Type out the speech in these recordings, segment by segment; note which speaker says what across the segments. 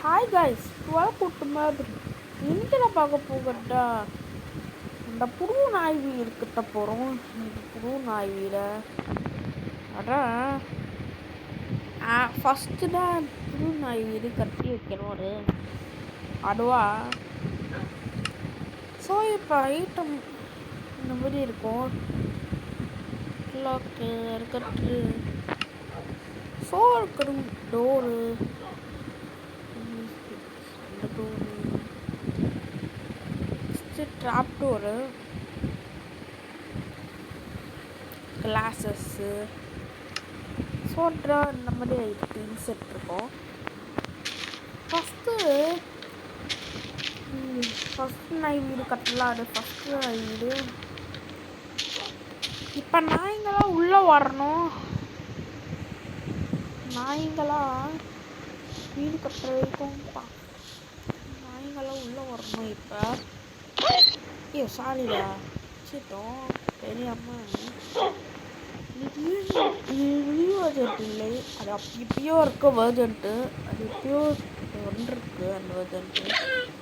Speaker 1: Hi guys, welcome to மாதிரி. இன்னைக்கு நான் பார்க்க போகிறதா இந்த புது நாய் வீடு கிட்ட போகிறோம். இந்த புது நாய் வீடை அதான் ஃபஸ்ட்டு தான் புது நாய் வீடு கட்டி வைக்கணும். அதுவா ஸோ இப்போ ஐட்டம் இந்த மாதிரி இருக்கும். லாக்கு இருக்கிறது ஸோ இருக்கிற டோரு ட்ராப் டோரு கிளாஸஸ்ஸு சோட்ரா இந்த மாதிரி திங்ஸ் இருக்கும். ஃபஸ்ட்டு நாய் வீடு கட்டலாம். அது ஃபஸ்ட்டு நாய் வீடு. இப்போ நாய்ங்களாம் உள்ளே வரணும். நாய்ங்களாம் வீடு கட்டுற வரைக்கும் நாய்ங்களாம் உள்ளே வரணும். இப்போ சாரிடா சித்தம் தெரியாமல் நியூ வேர்ஜென்ட் இல்லை, அது இப்பயோ இருக்க வேர்ஜென்ட்டு. அது இப்பயோ ஒன்றுருக்கு அந்த வேர்ஜென்ட்டு.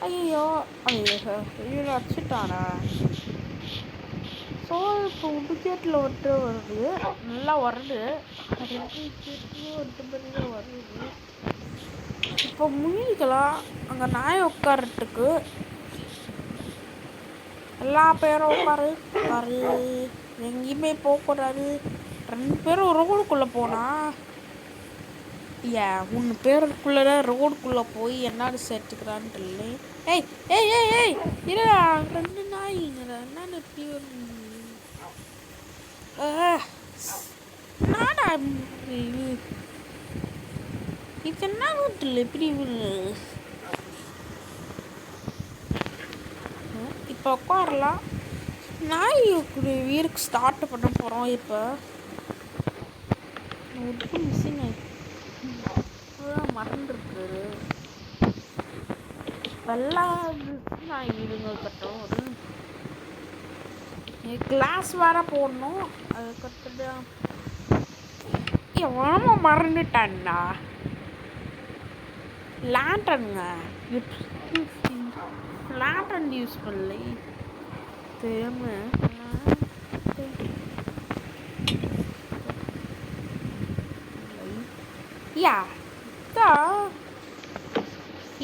Speaker 1: ஐயோ ஐயோ வச்சுட்டானா. ஸோ இப்போ உடுக்கேட்டில் வந்துட்டு வருது, நல்லா வருது. அது வந்துட்டு வருது. இப்போ முயல்களாம் அங்கே நாயை உட்காரத்துக்கு எல்லா பேரும் உட்காரு எங்கேயுமே போகக்கூடாது. 2 பேரும் ரோடுக்குள்ளே போனா ஒன்று பேருக்குள்ளே ரோடுக்குள்ளே போய் என்னன்னு சேர்த்துக்கிறான்ட்டு இல்லை. ஏய் ஏய் ஏய் ஏய் இல்லைடா, 2 நாய்ங்கடா. என்னன்னு நானா இது என்ன வீட்டில் இப்படி இப்போ உட்காரலாம். நாய் வீருக்கு ஸ்டார்ட் பண்ண போகிறோம். இப்போ மிஸ்ஸிங் மறந்துருக்கு. வெள்ளா நாய் வீடுங்க கட்டும். ஒரு கிளாஸ் வேற போடணும். அது கட்டுட்டு எவ்வளோ மறந்துட்டான்னா லேண்டனுங்க லேண்டன் யூஸ் பண்ணலை தெரியாம.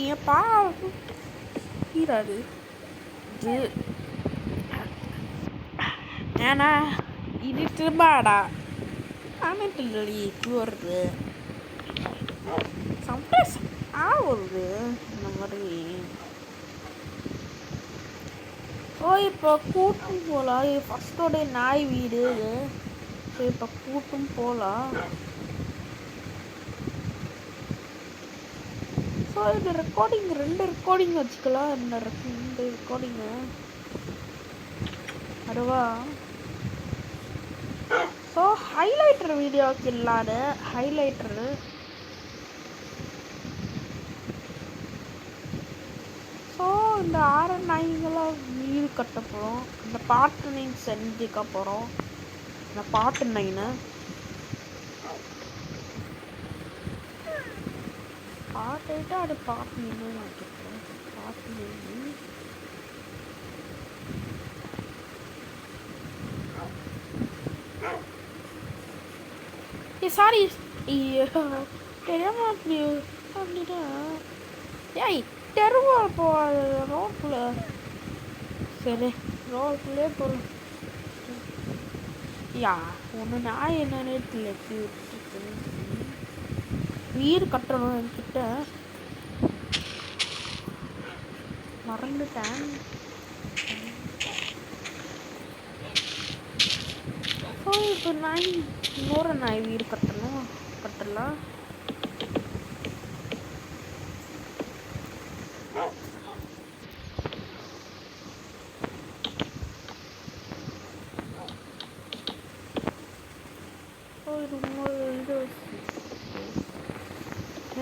Speaker 1: ஏப்பா ஈராது இது ஏன்னா இது திரும்பாடா ஆனட்டில்லடி வருது. சம்டைம்ஸ் வருது இந்த மாதிரி. இப்போ கூட்டும் போகலாம். ஃபஸ்ட்டோட நாய் வீடு. ஸோ இப்போ கூட்டும் போகலாம். ஸோ இந்த ரெக்கார்டிங் 2 ரெக்கார்டிங் வச்சுக்கலாம். இந்த ரெக்கார்டிங்கு அதுவா. ஸோ ஹைலைட்டர் வீடியோவுக்கு இல்லாத ஹைலைட்டரு. ஸோ இந்த 6 நாய்ங்களாம் வீடு கட்ட போகிறோம். இந்த பாட்டு 9 செஞ்சுக்க போகிறோம். இந்த பாட்டு 9 பாட்டு அது பாட்டு 9 வச்சுருக்கோம். பாட்டு 9 சாரி தெரியாம அப்படி அப்படின்னா ஏய் தெருவா போ ரோட்ல. சரி ரோட்லேயே போகிறோம். ஒன்று நாய் என்ன நேரத்தில் எப்படி விட்டுருக்கு. வீடு கட்டணும் என்கிட்ட மறந்துட்டேன். ஸோ இப்போ இன்னொரு நாய் வீடு கட்டலாம்.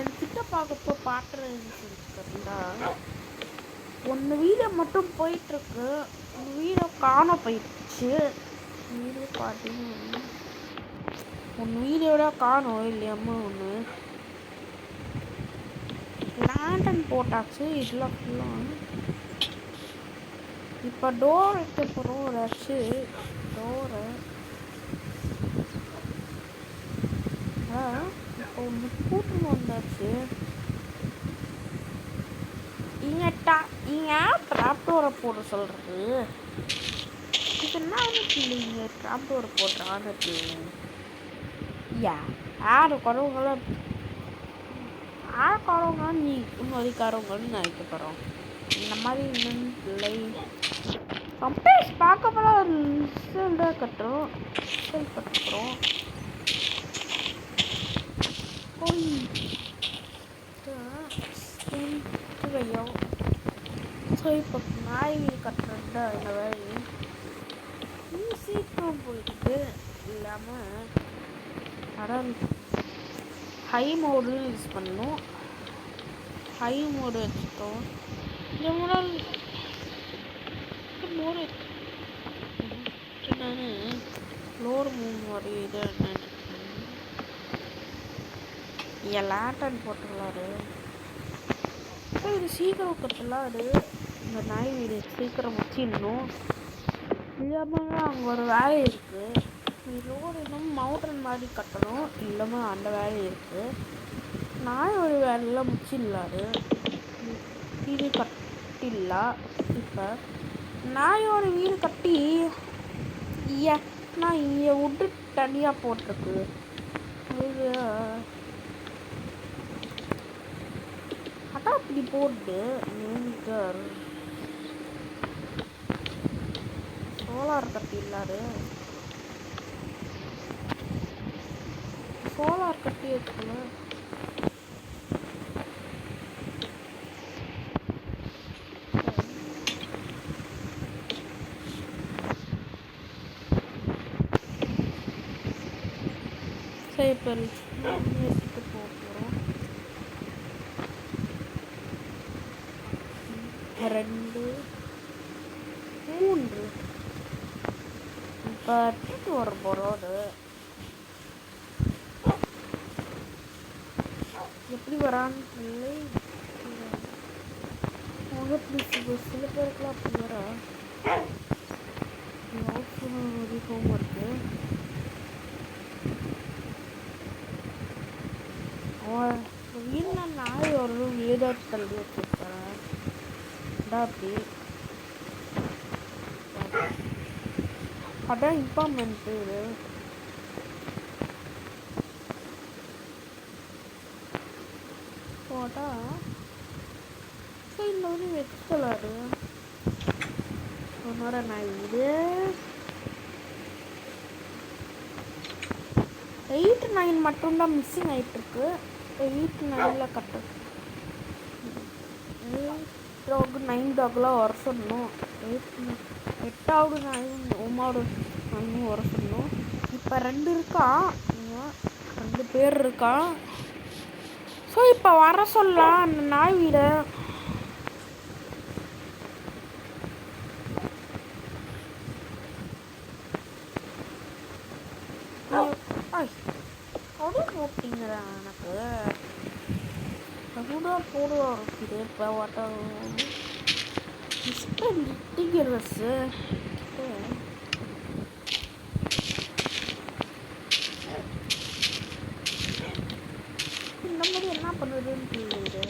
Speaker 1: என்கிட்ட பார்க்கப்போ பாட்டுறா ஒன்று வீடியோ மட்டும் போயிட்டுருக்கு. வீடியோ காண போயிடுச்சு. வீடியோ பார்த்தீங்கன்னா ஒன்று வீடியோட காணும் இல்லையம்மா. ஒன்று ஆண்டன் போட்டாச்சு. இதெல்லாம் ஃபுல்லாக இப்போ டோர் வைக்க போகிறோம். ஏதாச்சும் டோரை இப்போ ஒன்று கூட்டணும் வந்தாச்சு. இங்கே ட்ராப் டோரை போட சொல்கிறது. இது என்ன இல்லைங்க ட்ராப் டோரை போடுறான்னு யார் குறவங்கள ஆழக்காரவங்க நீ இன்னொதிக்காரவங்கன்னு நினைக்க போகிறோம். இந்த மாதிரி இல்லை. சம்டைம்ஸ் பார்க்க போல கட்டுறோம் கட்டுறோம். ஸோ இப்போ நாய் கட்டுறதா இந்த வேலை சீக்கிரம் போயிட்டு இல்லாமல் அதான் ஹை மோடு யூஸ் பண்ணணும். ஹை மோடு வச்சுட்டோம். இந்த முன்னாள் மோடு நான் ஃப்ளோர் மூவ் மாதிரி இது லேண்டன் போட்டுடலாரு. இது சீக்கிரம் கட்டலாரு. இந்த நாய் வீடு சீக்கிரம் வச்சிடணும். இல்லாமல் அங்கே ஒரு வேலை இருக்குது. ரோடு இன்னும் மவுண்டன் மாதிரி கட்டணும். இல்லாமல் அந்த வேலை இருக்குது. நாய் ஒரு வேலையெல்லாம் முடிச்சிடலாரு. இது கட்டிடலாம். இப்போ நாயோட வீடு கட்டி நான் இங்கே விட்டு தனியாக போட்டிருக்கு. அதான் அப்படி போட்டு சோலார் கட்டிடலாரு. சோலார் கட்டி வச்சுக்கணும். சைப்பிள் போகிறோம். 2 3 இப்போ வர போகிறோம். எப்படி வரான்னு சொல்லி சில பேருக்குலாம் அப்படி வர ஹோம் ஒர்க்கு வீட்டில் நாய் ஒரு வீடாக தள்ளி வச்சுருப்பேன். அப்படி அதான் இம்பார்ட்மெண்ட்டு இது. போட்டா இந்த ஒரு வச்சுக்கலாரு. உன்னோட நாய் வீடு 8 9 மட்டும்தான் மிஸ்ஸிங் ஆகிட்டுருக்கு. 8 9 கட்டு 9 டாக்லாம் வர சொல்லணும். 8வது நாய் 9வது நாயும் வர சொல்லணும். இப்போ 2 இருக்கா, 2 பேர் இருக்கா. ஸோ இப்போ வர சொல்லலாம் அந்த நாய் வீடை. அப்படி போட்டிங்கிறா எனக்கு அதுதான் போடுவாங்க. இது இப்போ வாட்டம் லிட்டிங்கிறஸ் இந்த மாதிரி என்ன பண்ணுறதுன்னு தெரியுது.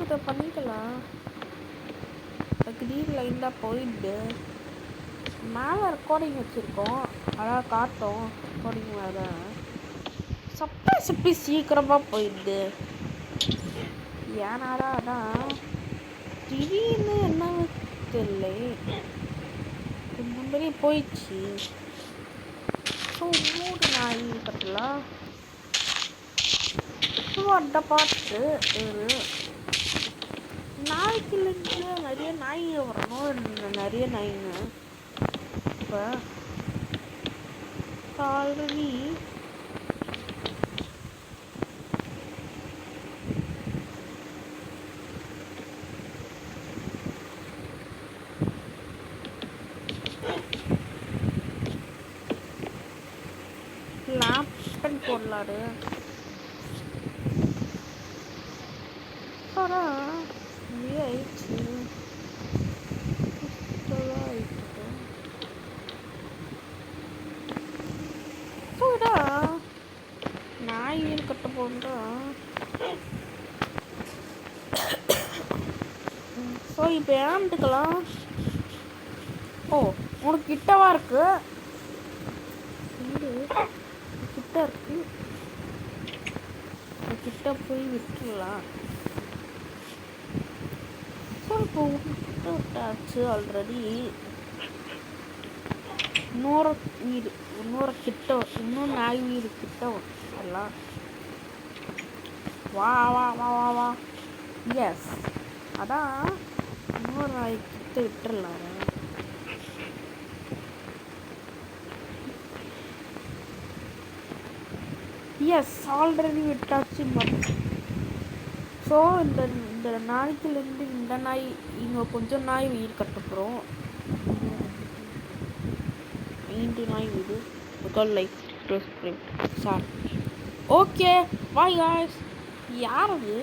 Speaker 1: இதை பண்ணிக்கலாம். கிரீன் லைன் தான் போயிட்டு மேலே ரெக்கார்டிங் வச்சுருக்கோம். அதான் காட்டும் ரெக்கார்டிங் மேலே. சப்ளைஸ் இப்படி சீக்கிரமாக போயிடுது. ஏன்னாடா அதான் திடீர்னு என்னன்னு தெரியல இந்த மாதிரி போயிடுச்சு. ஸோ 3 நாய் கட்டலாம். ஸோ அந்த பார்த்து நாய்க்குலேருந்து நிறைய நாய்ங்க வரணும். நிறைய நாய்ங்க இப்போ ஆல்ரெடி வரலாறு. ஆனால் ஆயிடுச்சு. நாய் வீடு கட்ட போன்றா. ஸோ இப்போ ஏன்ட்டுக்கலாம். ஓ உனக்கு கிட்டவா இருக்கு, கிட்ட இருக்கு, கிட்ட போய் விட்டுடலாம். ஸோ இப்போ விட்டு விட்டாச்சு ஆல்ரெடி. இன்னொரு வீடு, இன்னொரு நாய் வீடு கிட்ட வரலாம். வா வா வா வா வா. எஸ், அதான் இன்னொரு நாய் கிட்ட விட்டுடலாம். எஸ், ஆல்ரெடி விட்டாச்சு. ஸோ இந்த நாய்க்குலேருந்து இந்த நாய் இங்கே கொஞ்சம் நாய் வீடு கட்டப்போகிறோம். 5 நாய் வீடு. Like sir. Okay bye guys. யார் அது?